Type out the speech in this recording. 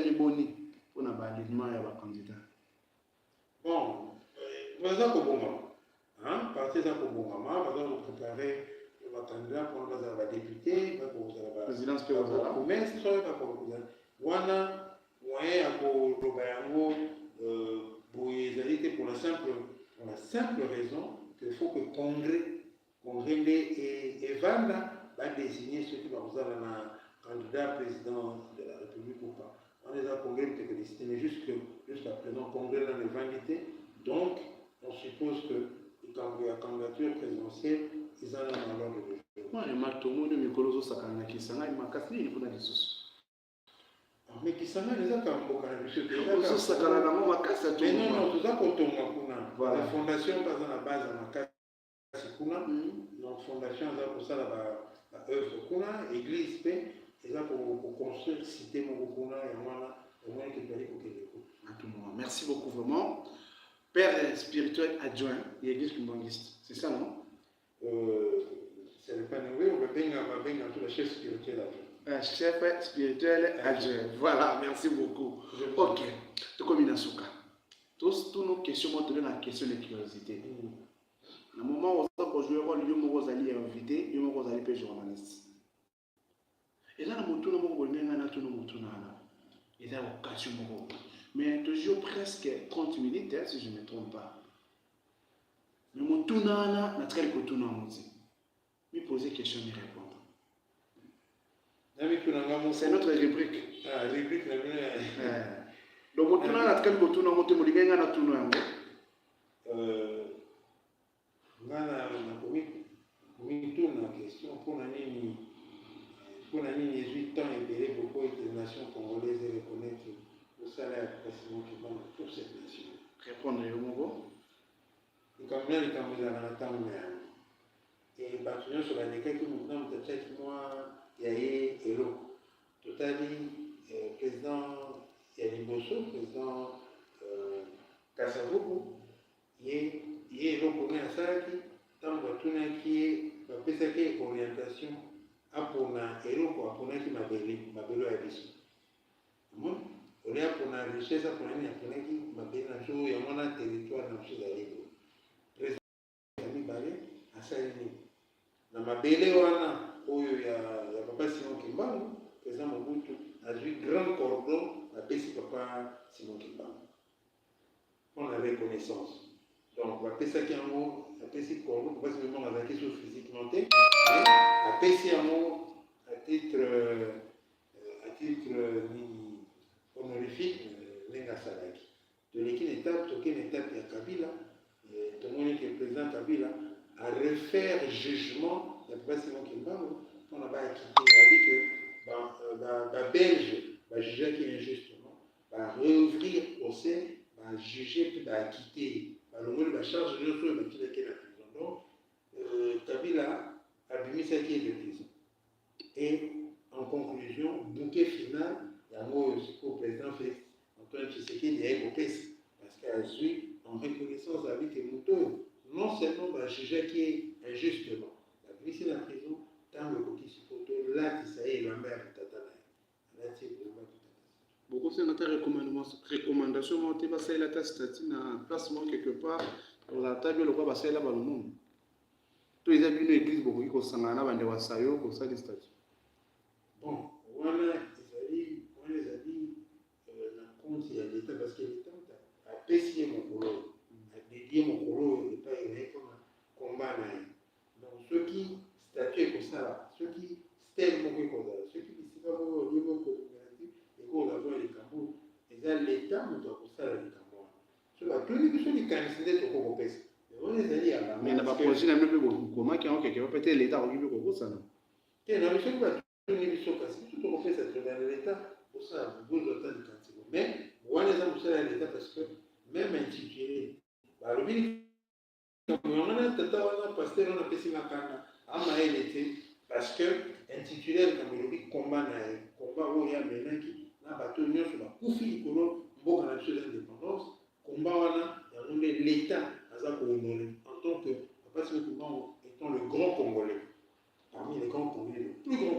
est boni pour l'alignement et les candidats. Bon, vous avez un parti ça pour bon maman, vous allez préparer le candidat pour le député, pour la présidence pour le maître, pour le wana moyen pour le bayango pour la simple raison qu'il faut que Congrès et Vanda va désigner ceux qui vont avoir un candidat président de la République ou pas. On les a Congrès de mais jusqu'à présent, Congrès dans les validités. Donc, on suppose que la candidature présidentielle, ils en ont dans l'ordre de jour. Moi, je m'attends de Mikolo Sakana qui s'en a eu ma casse, il faut la sous. Mais qui s'en a déjà quand on a vu ce Sakana dans ma casse. Mais non, tout ça pour ton Makuna. La fondation, par exemple, la base à ma casse Kuna. Donc, fondation, pour ça, la œuvre Kuna, église, et là pour construire, citer mon Kuna et moi, au moins qu'il peut aller pour qu'il Merci beaucoup, vraiment. Père spirituel adjoint, l'église kumbangiste. C'est ça, non? C'est le panoué, on va bien dans tout le chef spirituel adjoint. Chef spirituel adjoint. Voilà, merci beaucoup. Ok. Tout comme Inasuka. Tous nos questions vont donner la question de curiosité. Le moment où on joue le rôle, il y a invité, il y a journaliste. Et là, il y a occasion. Mais toujours presque 30 minutes, si je ne me trompe pas. Mais mon tournana, n'a très que tournant. Me poser question et répondre. C'est notre rubrique. Ah, rubrique, donc, mon tournant, n'a très que tournant, mon tournant, n'a tournant. La question pour l'année 18 ans et pourquoi les nations congolaises reconnaître le salaire précisément qui va pour cette nation. Répondre au mot. Et comme là, les Camerounais attendent. Et bâtiment sur la décade qui nous donne peut-être moi, il y a eu Totali, président Yaliboso, président Kassavoko, il y a reconnu à ça qui, tant que qui est orientation. Apona eloko apona ki mabelo ya biso on est apona richesse apona ni apona ki mabelo na so ya mona territoire na biso ya libo président mibale asalini na mabele wana oyo ya papa Simon Kimbangu président Mobutu azwi grand cordon apesi papa Simon Kimbangu on a reconnaissance donc bapesaki yango apesi cordon papa Simon Kimbangu azalaki so physiquement te apesi yango à titre honorifique Nenga Salaki. De l'équipe étape, aucune étape il y a Kabila, tout le monde qui est président Kabila, à refaire jugement, il n'y a pas si long qu'il parle, on a pas quitté, on a dit que les Belges va juger qui est injustement, va réouvrir le procès, va juger puis va quitter, le monde va charger de l'autre, va quitter la prison. Donc, Kabila a mis ça qui est de prison. Et en conclusion, bouquet final, il y a un mot au président fait Antoine Tshisekedi, il y a évoqué parce qu'il a eu en reconnaissance avec les moutons, non seulement va juger qui est injustement, la vie c'est la prison, tant le coquille sur photo, là qui ça y est, la mère de Tatana. Là c'est le bas de Tatana. Beaucoup de notre recommandation, on va essayer la test na placement quelque part pour la table le quoi va essayer là bas le monde. Tous les amis de l'église beaucoup qui consangana bande wasayo pour ça des statuts. Bon, on les a dit la compte il y a l'État parce que l'État a payé mon colo, a dédié mon colo et pas il comme combat. Donc ceux qui statuent comme ça là, ceux qui stèlent mon comme ça, ceux qui disent pas au niveau coopératif et qu'on a besoin des Cambou, et là l'État nous doit pour ça les Cambou. Sur la tous les choses qui candidatent au Congo pèse. On les a dit à la. Mais n'a pas posé la même comment qui ont quelque peut-être l'État au niveau Congo ça non. Et non mais c'est quoi? Tout on fait cette dans l'État, pour ça, vous avez autant de quantité. Mais, on les a poussés à l'État parce que, même intitulé, le ministre, on a un pasteur, on a fait ma canne, à Maël était, parce que, intitulé, comme il dit, combat où il y a maintenant qui, n'a pas tenu sur la couffie du colon, bon, on a sur l'indépendance, combat, on a l'État, en tant que, parce que étant le grand Congolais, parmi les grands Congolais, le plus grand